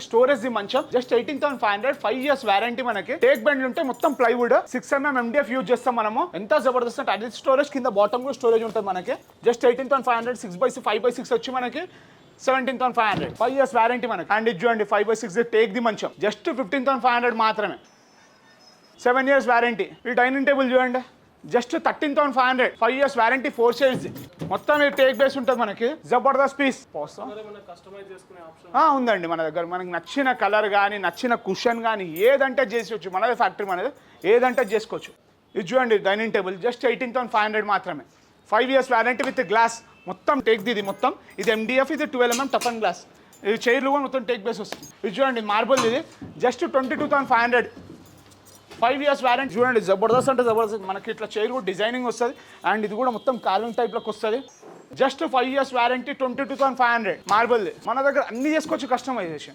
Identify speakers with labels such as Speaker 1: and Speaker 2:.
Speaker 1: storage the మంచం just 18,500 5 years warranty మనకి take bend ఉంటే మొత్తం ప్లైవుడ్ 6mm MDF యూజ్ చేస్తాం మనము ఎంత జబర్దస్త్ అంటే అది స్టోరేజ్ కింద బాటమ్ కూడా స్టోరేజ్ ఉంటుంది మనకి జస్ట్ 18,500 6x6 5x6 వచ్చి మనకి 17,500 5 years వారంటీ మనకి అండ్ ఇది చూడండి 5x6 టేక్ ది మంచం జస్ట్ 15,500 మాత్రమే 7 years వారంటీ ఈ డైనింగ్ టేబుల్ చూడండి జస్ట్ 13,500 5 years వారంటీ 4 షేడ్స్ మొత్తం టేక్ బేస్ ఉంటుంది మనకి జబర్దస్త్ పీస్ ఉందండి మన దగ్గర మనకి నచ్చిన కలర్ కానీ నచ్చిన కుషన్ కానీ ఏదంటే చేసుకోవచ్చు మనది ఫ్యాక్టరీ మనది ఏదంటే చేసుకోవచ్చు ఇది చూడండి డైనింగ్ టేబుల్ జస్ట్ 18,500 మాత్రమే 5 years వారంటీ విత్ గ్లాస్ మొత్తం టేక్ ది మొత్తం ఇది MDF ఇది 12mm టఫ్ అండ్ గ్లాస్ ఇది చైర్లు కూడా మొత్తం టేక్ బేస్ వస్తుంది ఇది చూడండి మార్బుల్ ఇది జస్ట్ 22,500 5 years వారంటీ చూడండి జబర్దస్త్ అంటే జబర్దస్త్ మనకి ఇట్లా చైర్ కూడా డిజైనింగ్ వస్తుంది అండ్ ఇది కూడా మొత్తం కార్వింగ్ టైప్లోకి వస్తుంది జస్ట్ 5 years వారంటీ 22,500 మార్బుల్ మన దగ్గర అన్ని చేసుకోవచ్చు కస్టమైజేషన్